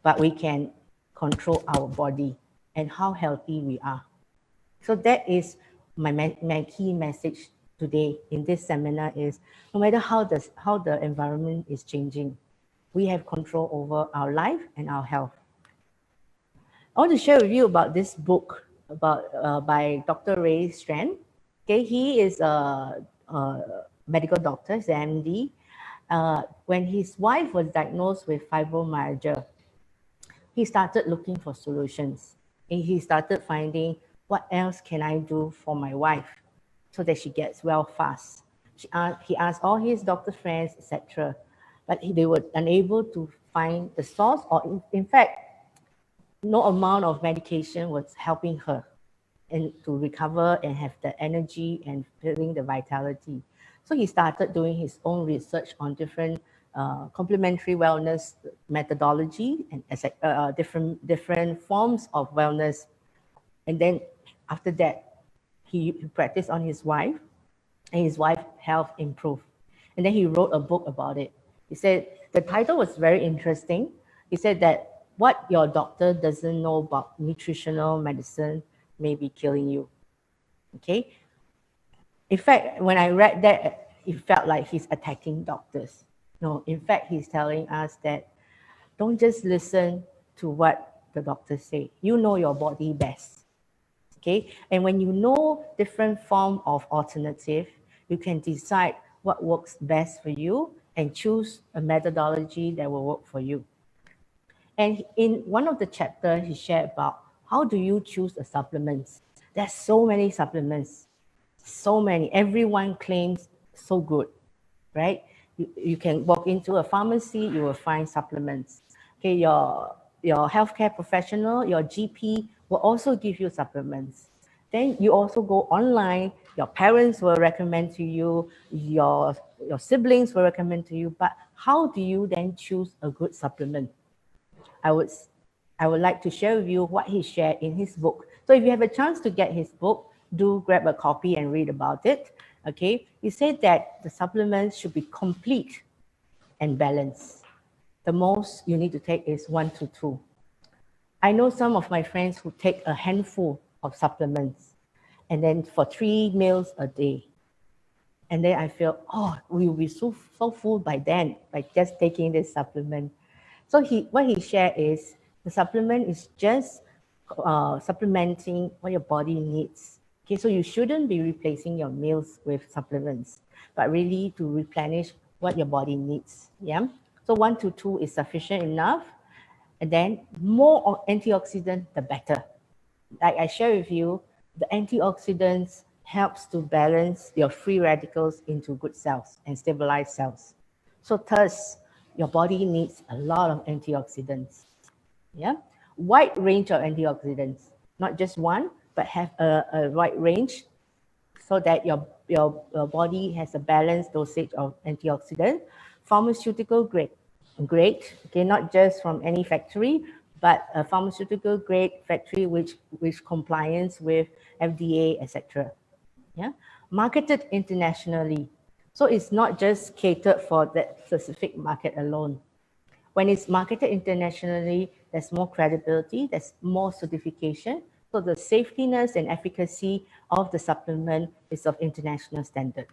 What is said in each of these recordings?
but we can control our body and how healthy we are. So that is my key message today in this seminar is no matter how the environment is changing, we have control over our life and our health. I want to share with you about this book by Dr. Ray Strand. Okay, he is a medical doctor, he's an MD. When his wife was diagnosed with fibromyalgia, he started looking for solutions. And he started finding what else can I do for my wife so that she gets well fast. He asked all his doctor friends, etc., but they were unable to find the source, or in fact, no amount of medication was helping her and to recover and have the energy and feeling the vitality. So he started doing his own research on different complementary wellness methodology and different forms of wellness. And then after that, he practiced on his wife, and his wife's health improved. And then he wrote a book about it. He said, the title was very interesting. He said that what your doctor doesn't know about nutritional medicine may be killing you. Okay? In fact, when I read that, it felt like he's attacking doctors. No, in fact, he's telling us that don't just listen to what the doctors say. You know your body best. Okay? And when you know different form of alternative, you can decide what works best for you and choose a methodology that will work for you. And in one of the chapters, he shared about how do you choose a supplement. There's so many supplements, so many. Everyone claims so good, right? You can walk into a pharmacy, you will find supplements. Okay, your healthcare professional, your GP will also give you supplements. Then you also go online, your parents will recommend to you, your siblings will recommend to you, but how do you then choose a good supplement? I would like to share with you what he shared in his book. So if you have a chance to get his book, do grab a copy and read about it. Okay, he said that the supplements should be complete and balanced. The most you need to take is 1 to 2. I know some of my friends who take a handful of supplements and then for 3 meals a day. And then I feel, oh, we will be so full by then, by just taking this supplement. So what he shared is the supplement is just supplementing what your body needs. Okay, so you shouldn't be replacing your meals with supplements, but really to replenish what your body needs. Yeah. So 1 to 2 is sufficient enough. And then more antioxidant, the better. Like I share with you, the antioxidants helps to balance your free radicals into good cells and stabilize cells. So thus, your body needs a lot of antioxidants. Yeah, wide range of antioxidants, not just one, but have a wide range so that your body has a balanced dosage of antioxidant. Pharmaceutical grade, okay, not just from any factory, but a pharmaceutical grade factory which compliance with FDA, etc. Yeah, marketed internationally. So it's not just catered for that specific market alone. When it's marketed internationally, there's more credibility, there's more certification. So the safetiness and efficacy of the supplement is of international standard.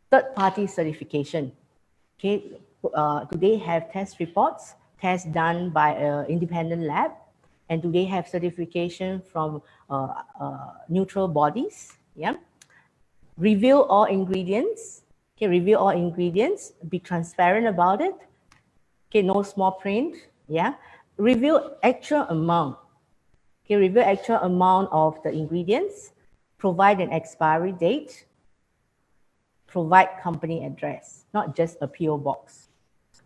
Third-party certification. Okay, do they have test reports, tests done by an independent lab? And do they have certification from neutral bodies? Yeah. Review all ingredients. Okay, review all ingredients. Be transparent about it. Okay, no small print. Yeah. Review actual amount. Okay, review actual amount of the ingredients. Provide an expiry date. Provide company address, not just a PO box.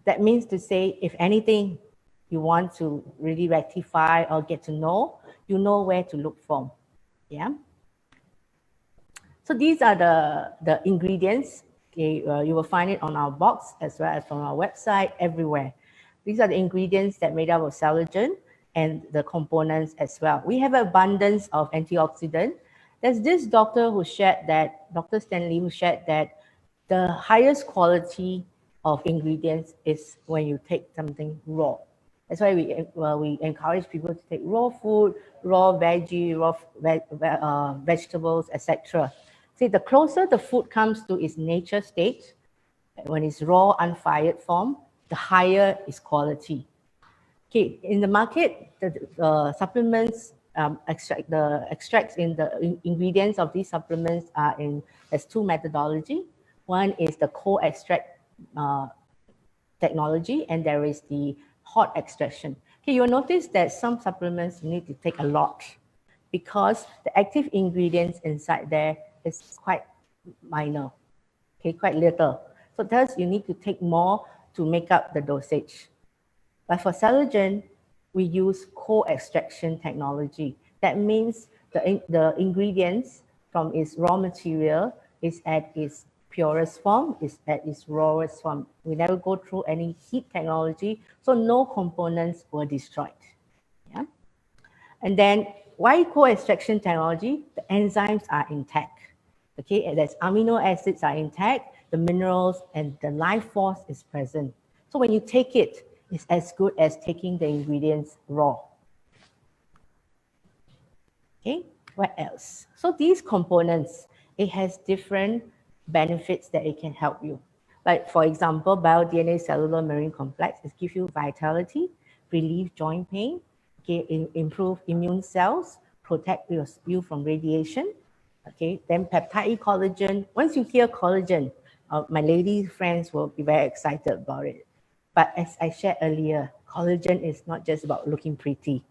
That means to say, if anything you want to really rectify or get to know, you know where to look for. Yeah. So these are the ingredients. Okay, you will find it on our box as well as on our website, everywhere. These are the ingredients that made up of collagen and the components as well. We have abundance of antioxidant. There's this doctor who shared that, Dr. Stanley, who shared that the highest quality of ingredients is when you take something raw. That's why we encourage people to take raw food, raw veggie, raw vegetables, etc. See, the closer the food comes to its nature state, when it's raw, unfired form, the higher its quality. Okay, in the market, the supplements extracts in the ingredients of these supplements are in as two methodology. One is the cold extract technology, and there is the hot extraction. Okay, you'll notice that some supplements you need to take a lot because the active ingredients inside there is quite minor, okay, quite little. So thus you need to take more to make up the dosage. But for Ce3lls Pt3, we use co-extraction technology. That means the ingredients from its raw material is at its purest form, is at its rawest form. We never go through any heat technology, so no components were destroyed. Yeah? And then why co-extraction technology? The enzymes are intact. Okay, and that's amino acids are intact, the minerals and the life force is present. So when you take it, it's as good as taking the ingredients raw. Okay, what else? So these components, it has different benefits that it can help you. Like for example, bio-DNA cellular marine complex, it gives you vitality, relieve joint pain, okay, improve immune cells, protect you from radiation. Okay, then peptide collagen. Once you hear collagen, my lady friends will be very excited about it. But as I shared earlier, collagen is not just about looking pretty.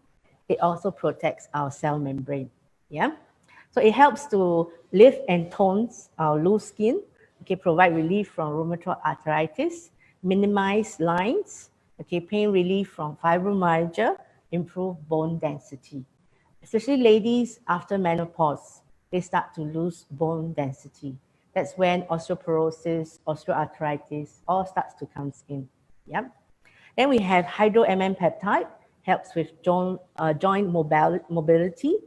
It also protects our cell membrane. Yeah. So it helps to lift and tones our loose skin, okay, provide relief from rheumatoid arthritis, minimize lines, okay, pain relief from fibromyalgia, improve bone density. Especially ladies after menopause, they start to lose bone density. That's when osteoporosis, osteoarthritis all starts to come in. Yeah. Then we have hydro-MM peptide, helps with joint mobility.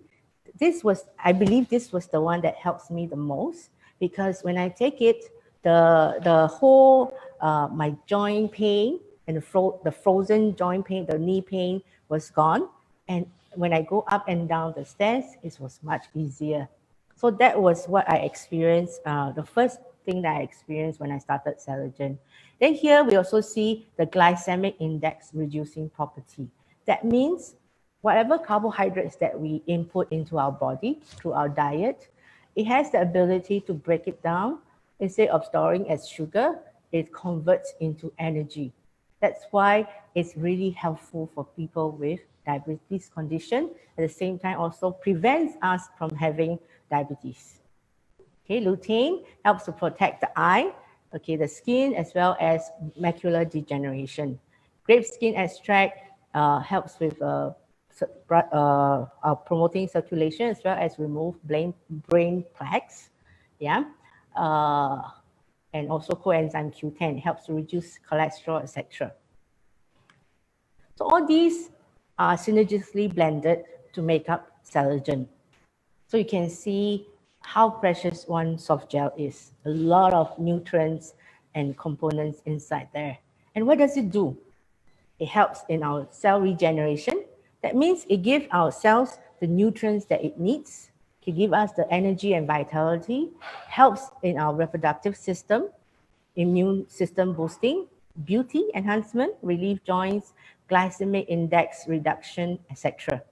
This was, I believe this was the one that helps me the most because when I take it, the whole, my joint pain and the frozen joint pain, the knee pain was gone. And when I go up and down the stairs, it was much easier. So that was what I experienced, the first thing that I experienced when I started Ce3lls Pt3. Then here we also see the glycemic index reducing property. That means whatever carbohydrates that we input into our body through our diet, it has the ability to break it down. Instead of storing as sugar, it converts into energy. That's why it's really helpful for people with diabetes condition. At the same time, also prevents us from having diabetes. Okay, lutein helps to protect the eye, okay, the skin, as well as macular degeneration. Grape skin extract helps with promoting circulation as well as remove brain plaques. Yeah. And also coenzyme Q10 helps to reduce cholesterol, etc. So all these are synergistically blended to make up Ce3lls Pt3. So you can see how precious one soft gel is. A lot of nutrients and components inside there. And what does it do? It helps in our cell regeneration. That means it gives our cells the nutrients that it needs, to give us the energy and vitality, helps in our reproductive system, immune system boosting, beauty enhancement, relief joints, glycemic index reduction, etc.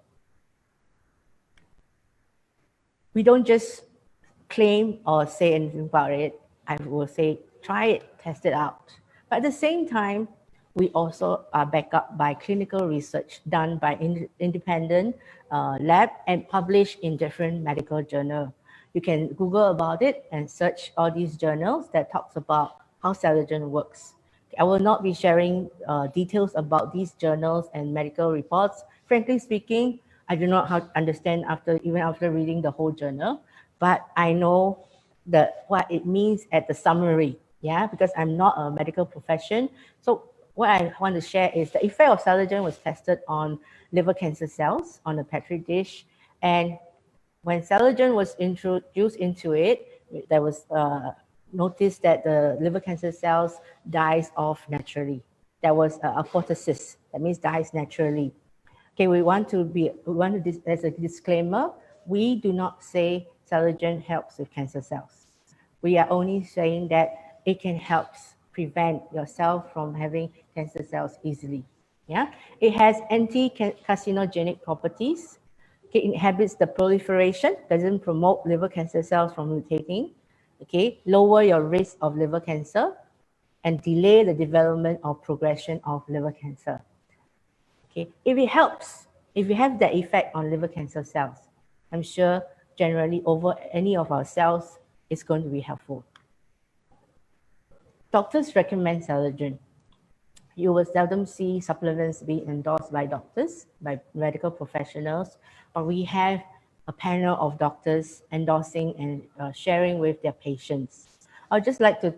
We don't just claim or say anything about it. I will say, try it, test it out. But at the same time, we also are backed up by clinical research done by independent lab and published in different medical journals. You can Google about it and search all these journals that talks about how Ce3lls Pt3 works. I will not be sharing details about these journals and medical reports. Frankly speaking, I do not understand even after reading the whole journal, but I know what it means at the summary, yeah, because I'm not a medical profession. So what I want to share is the effect of Ce3lls Pt3 was tested on liver cancer cells on a Petri dish. And when Ce3lls Pt3 was introduced into it, there was noticed that the liver cancer cells dies off naturally. there was apoptosis, that means dies naturally. Okay, as a disclaimer, we do not say Celogen helps with cancer cells. We are only saying that it can help prevent yourself from having cancer cells easily. Yeah, it has anti-carcinogenic properties. Okay, it inhibits the proliferation, doesn't promote liver cancer cells from mutating. Okay, lower your risk of liver cancer and delay the development or progression of liver cancer. Okay, if it helps, if you have that effect on liver cancer cells, I'm sure generally over any of our cells, it's going to be helpful. Doctors recommend Celogen. You will seldom see supplements being endorsed by doctors, by medical professionals, but we have a panel of doctors endorsing and sharing with their patients. I'd just like to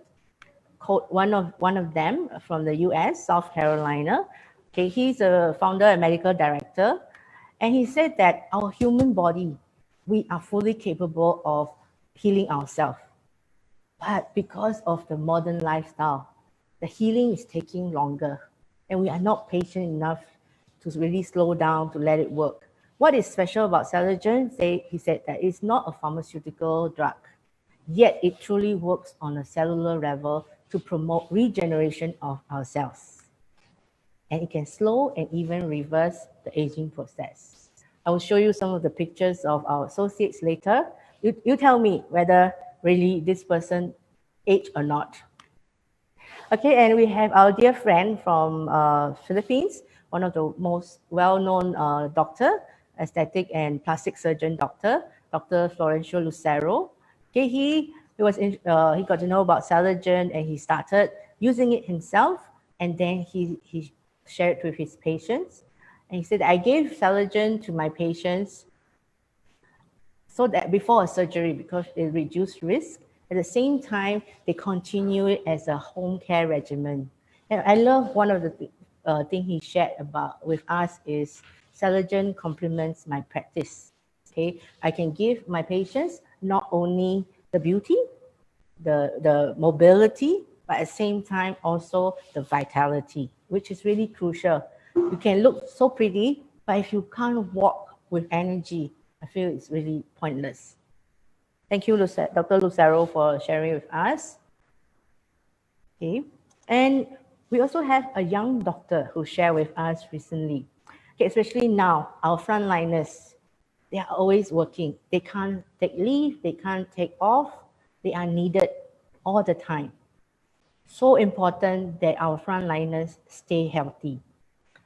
quote one of them from the US, South Carolina. Okay, he's a founder and medical director, and he said that our human body, we are fully capable of healing ourselves. But because of the modern lifestyle, the healing is taking longer, and we are not patient enough to really slow down to let it work. What is special about Celogen? He said that it's not a pharmaceutical drug, yet it truly works on a cellular level to promote regeneration of our cells. And it can slow and even reverse the aging process. I will show you some of the pictures of our associates later. You tell me whether really this person aged or not. Okay, and we have our dear friend from Philippines, one of the most well-known doctor, aesthetic and plastic surgeon doctor, Dr. Florencio Lucero. Okay, he got to know about Celogen and he started using it himself, and then he shared it with his patients. And he said, I gave Celogen to my patients so that before a surgery, because it reduced risk. At the same time, they continue it as a home care regimen. And I love one of the things he shared about with us is Celogen complements my practice. Okay, I can give my patients not only the beauty, the mobility, but at the same time also the vitality, which is really crucial. You can look so pretty, but if you can't walk with energy, I feel it's really pointless. Thank you, Dr. Lucero, for sharing with us. Okay, and we also have a young doctor who shared with us recently. Okay, especially now, our frontliners, they are always working. They can't take leave, they can't take off. They are needed all the time. So important that our frontliners stay healthy.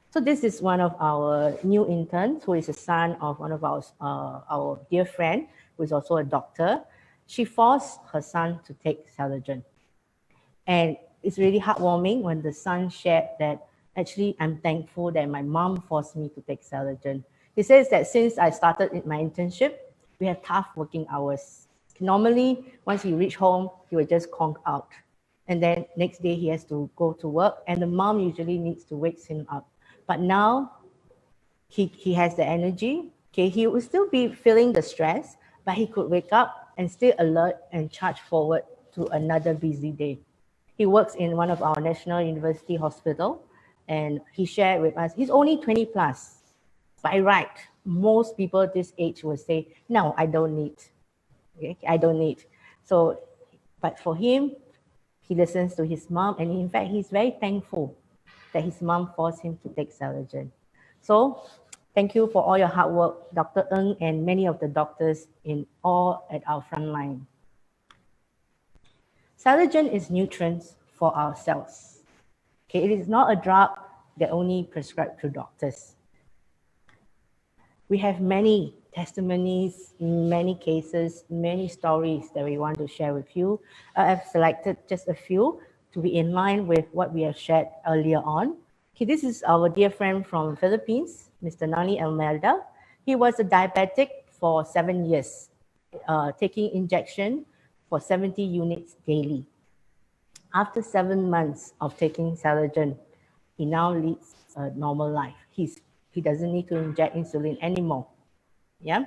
So this is one of our new interns who is a son of one of our dear friend, who is also a doctor. She forced her son to take Celogen. And it's really heartwarming when the son shared that, actually, I'm thankful that my mom forced me to take Celogen. He says that since I started my internship, we have tough working hours. Normally, once he reached home, he would just conk out. And then next day he has to go to work, and the mom usually needs to wake him up. But now he has the energy. Okay, he will still be feeling the stress, but he could wake up and stay alert and charge forward to another busy day. He works in one of our National University hospital, and he shared with us, he's only 20 plus. By right, most people this age will say, no, I don't need. Okay, I don't need. So, but for him, he listens to his mom, and in fact, he's very thankful that his mom forced him to take Celogen. So, thank you for all your hard work, Dr. Ng and many of the doctors all at our front line. Celogen is nutrients for our cells. Okay, it is not a drug that only prescribed to doctors. We have many testimonies, many cases, many stories that we want to share with you. I've selected just a few to be in line with what we have shared earlier on. Okay, this is our dear friend from Philippines, Mr. Nani Almelda. He was a diabetic for 7 years, taking injection for 70 units daily. After 7 months of taking Celogen, he now leads a normal life. He doesn't need to inject insulin anymore. Yeah.